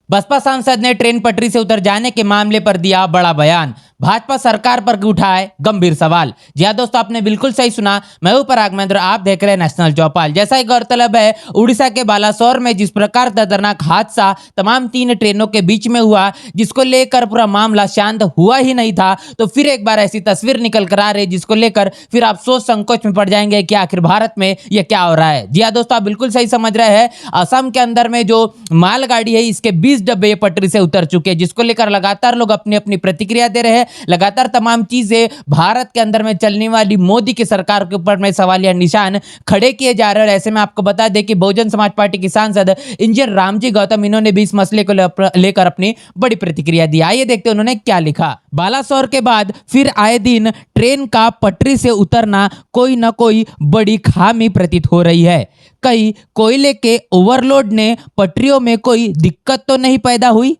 बसपा सांसद ने ट्रेन पटरी से उतर जाने के मामले पर दिया बड़ा बयान। भाजपा सरकार पर उठाए गंभीर सवाल। जी हाँ दोस्तों, आपने बिल्कुल सही सुना। मैं हूं पराग महेंद्र, आप देख रहे हैं नेशनल चौपाल। जैसा ही गौरतलब है, उड़ीसा के बालासोर में जिस प्रकार दर्दनाक हादसा तमाम 3 ट्रेनों के बीच में हुआ, जिसको लेकर पूरा मामला शांत हुआ ही नहीं था, तो फिर एक बार ऐसी तस्वीर निकल कर आ रही जिसको लेकर फिर आप सोच संकोच में पड़ जाएंगे कि आखिर भारत में यह क्या हो रहा है। जी हाँ दोस्तों, आप बिल्कुल सही समझ रहे हैं। असम के अंदर में जो मालगाड़ी है, इसके 20 डब्बे पटरी से उतर चुके हैं, जिसको लेकर लगातार लोग अपनी अपनी प्रतिक्रिया दे रहे हैं। लगातार तमाम चीजें भारत के अंदर में चलने वाली मोदी की सरकार के ऊपर में सवालिया निशान खड़े किए जा रहे हैं। ऐसे में आपको बता दें कि बहुजन समाज पार्टी के सांसद इंजीनियर रामजी गौतम, इन्होंने भी इस मसले को लेकर अपनी बड़ी प्रतिक्रिया दी। आइए देखते हैं उन्होंने क्या लिखा। बालासोर के बाद फिर आए दिन ट्रेन का पटरी से उतरना कोई न कोई बड़ी खामी प्रतीत हो रही है। कहीं कोयले के ओवरलोड ने पटरियों में कोई दिक्कत तो नहीं पैदा हुई?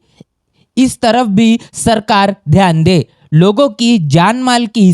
इस तरफ भी सरकार ध्यान दे। लोगों की जान माल की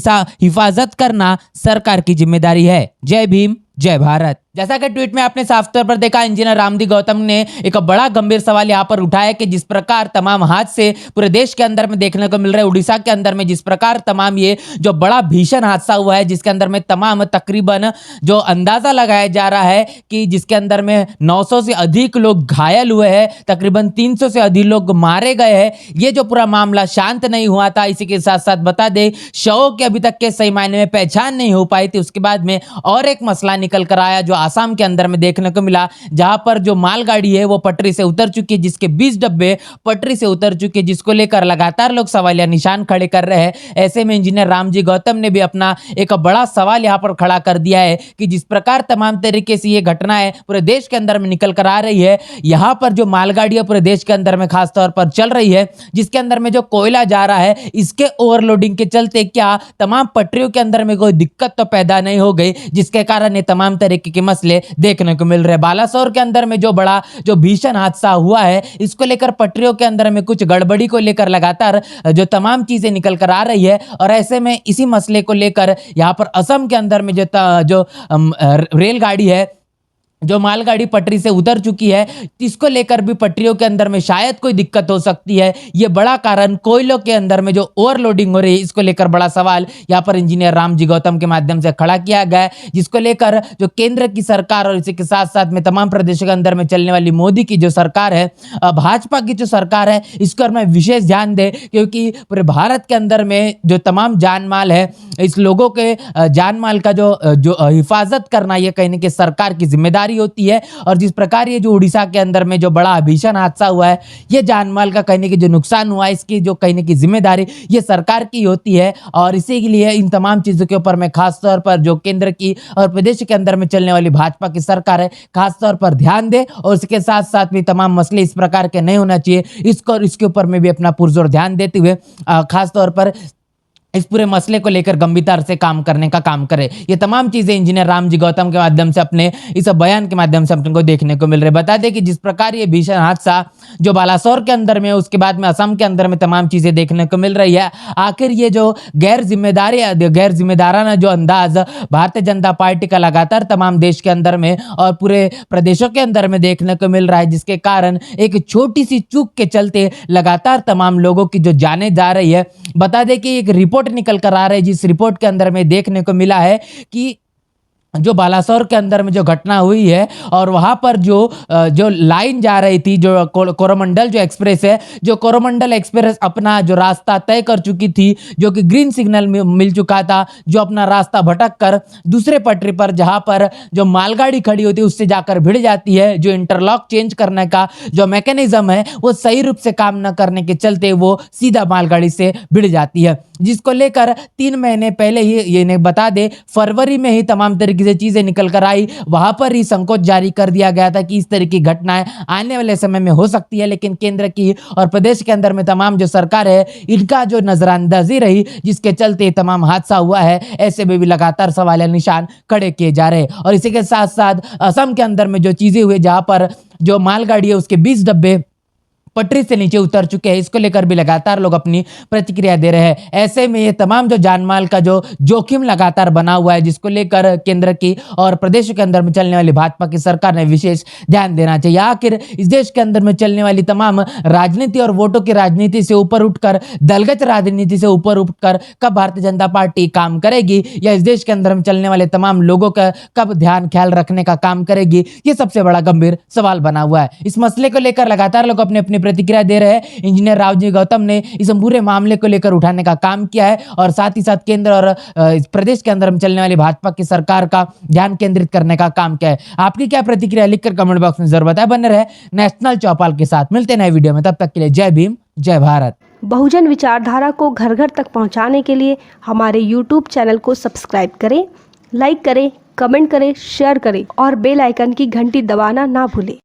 हिफाजत करना सरकार की जिम्मेदारी है। जय भीम, जय भारत। जैसा कि ट्वीट में आपने साफ तौर पर देखा, इंजीनियर रामजी गौतम ने एक बड़ा गंभीर सवाल यहां पर उठाया कि जिस प्रकार तमाम हादसे पूरे देश के अंदर में देखने को मिल रहे हैं, उड़ीसा के अंदर में जिस प्रकार तमाम ये जो बड़ा भीषण हादसा हुआ है, जिसके अंदर में तमाम तकरीबन जो अंदाजा लगाया जा रहा है कि जिसके अंदर में 900 से अधिक लोग घायल हुए हैं, तकरीबन 300 से अधिक लोग मारे गए हैं। ये जो पूरा मामला शांत नहीं हुआ था, इसी के साथ साथ बता दें शवों के अभी तक के सही मायने में पहचान नहीं हो पाई थी। उसके बाद में और एक मसला निकल कर आया जो आसाम के अंदर में देखने को मिला, जहां पर जो मालगाड़ी है वो पटरी से उतर चुकी है, जिसके 20 डब्बे पटरी से उतर चुके हैं, जिसको लेकर लगातार लोग सवालिया निशान खड़े कर रहे हैं। ऐसे में इंजीनियर रामजी गौतम ने भी अपना एक बड़ा सवाल यहां पर खड़ा कर दिया है कि जिस प्रकार तमाम तरीके से ये घटना है पूरे देश के अंदर में निकल कर आ रही है, यहां पर जो मालगाड़ियां पूरे देश के अंदर में खासतौर पर चल रही है, जिसके अंदर में जो कोयला जा रहा है, इसके ओवरलोडिंग के चलते क्या तमाम पटरियों के अंदर में कोई दिक्कत तो पैदा नहीं हो गई, जिसके कारण ये तमाम तरीके के मसले देखने को मिल रहे हैं। बालासोर के अंदर में जो बड़ा जो भीषण हादसा हुआ है, इसको लेकर पटरियों के अंदर में कुछ गड़बड़ी को लेकर लगातार जो तमाम चीजें निकल कर आ रही है, और ऐसे में इसी मसले को लेकर यहां पर असम के अंदर में जो रेलगाड़ी है, जो मालगाड़ी पटरी से उतर चुकी है, इसको लेकर भी पटरियों के अंदर में शायद कोई दिक्कत हो सकती है। ये बड़ा कारण कोयलों के अंदर में जो ओवरलोडिंग हो रही है, इसको लेकर बड़ा सवाल यहाँ पर इंजीनियर रामजी गौतम के माध्यम से खड़ा किया गया है, जिसको लेकर जो केंद्र की सरकार और इसी के साथ साथ में तमाम प्रदेशों के अंदर में चलने वाली मोदी की जो सरकार है, भाजपा की जो सरकार है, इस पर मैं विशेष ध्यान दे, क्योंकि पूरे भारत के अंदर में जो तमाम जान माल है, इस लोगों के जान माल का जो हिफाजत करना, ये कहीं ना कहीं सरकार की जिम्मेदारी होती है। और जिस प्रकार ये जो उड़ीसा के अंदर में जो बड़ा भीषण हादसा हुआ है, ये जानमाल का कहने की जो नुकसान हुआ है, इसकी जो कहने की जिम्मेदारी ये सरकार की होती है। और इसी के लिए इन तमाम चीजों के ऊपर में खास तौर पर जो केंद्र की और प्रदेश के अंदर में चलने वाली भाजपा की सरकार है, खास तौर पर ध्यान दे, और इसके साथ साथ भी तमाम मसले इस प्रकार के नहीं होना चाहिए, इसके ऊपर में भी अपना पुरजोर ध्यान देते हुए खास तौर पर इस पूरे मसले को लेकर गंभीरता से काम करने का काम करे। ये तमाम चीजें इंजीनियर रामजी गौतम के माध्यम से अपने इस बयान के माध्यम से अपने को देखने को मिल रहे। बता दें कि जिस प्रकार ये भीषण हादसा जो बालासोर के अंदर में, उसके बाद में असम के अंदर में तमाम चीजें देखने को मिल रही है, आखिर ये जो गैर जिम्मेदाराना जो अंदाज भारतीय जनता पार्टी का लगातार तमाम देश के अंदर में और पूरे प्रदेशों के अंदर में देखने को मिल रहा है, जिसके कारण एक छोटी सी चूक के चलते लगातार तमाम लोगों की जो जाने जा रही है। बता दें कि एक रिपोर्ट निकल कर आ रहा है, जिस रिपोर्ट के अंदर में देखने को मिला है कि जो बालासोर के अंदर में जो घटना हुई है, और वहां पर जो लाइन जा रही थी, जो कोरोमंडल जो एक्सप्रेस है, जो कोरोमंडल एक्सप्रेस अपना जो रास्ता तय कर चुकी थी, जो कि ग्रीन सिग्नल मिल चुका था, जो अपना रास्ता भटक कर दूसरे पटरी पर जहां पर जो मालगाड़ी खड़ी होती है उससे जाकर भिड़ जाती है, जो इंटरलॉक चेंज करने का जो मैकेनिज्म है वो सही रूप से काम न करने के चलते वो सीधा मालगाड़ी से भिड़ जाती है, जिसको लेकर 3 महीने पहले ही ये बता दे, फरवरी में ही तमाम तरीके से चीजें निकल कर आई। वहां पर ही संकोच जारी कर दिया गया था कि इस तरह की घटनाएं आने वाले समय में हो सकती है, लेकिन केंद्र की और प्रदेश के अंदर में तमाम जो सरकार है, इनका जो नजरअंदाजी रही, जिसके चलते तमाम हादसा हुआ है। ऐसे में भी लगातार सवालिया निशान खड़े किए जा रहे हैं। और इसी के साथ साथ असम के अंदर में जो चीजें हुई, जहां पर जो मालगाड़ी है उसके 20 डब्बे पटरी से नीचे उतर चुके हैं। इसको लेकर भी लगातार लोग अपनी प्रतिक्रिया दे रहे हैं। ऐसे में ये तमाम जो जानमाल का जो जोखिम लगातार बना हुआ है, जिसको लेकर केंद्र की और प्रदेश के अंदर में चलने वाली भाजपा की सरकार ने विशेष ध्यान देना चाहिए। आखिर इस देश के अंदर में चलने वाली तमाम राजनीति और वोटों की राजनीति से ऊपर उठकर, दलगत राजनीति से ऊपर उठकर कब भारतीय जनता पार्टी काम करेगी, या इस देश के अंदर में चलने वाले तमाम लोगों का कब ध्यान ख्याल रखने का काम करेगी, ये सबसे बड़ा गंभीर सवाल बना हुआ है। इस मसले को लेकर लगातार लोग अपनी अपनी प्रतिक्रिया दे रहे हैं। इंजीनियर रावजी गौतम ने इस पूरे मामले को लेकर उठाने का काम किया है और साथ ही साथ केंद्र और प्रदेश के अंदर में चलने वाली भाजपा की सरकार का ध्यान केंद्रित करने का काम किया है। आपकी क्या प्रतिक्रिया लिखकर कमेंट बॉक्स में जरूर बताएं। बने रहे नेशनल चौपाल के साथ, मिलते हैं नए वीडियो में, तब तक के लिए जय भीम, जय भारत। बहुजन विचारधारा को घर घर तक पहुंचाने के लिए हमारे YouTube चैनल को सब्सक्राइब करें, लाइक करें, कमेंट करें, शेयर करें और बेल आइकन की घंटी दबाना ना भूलें।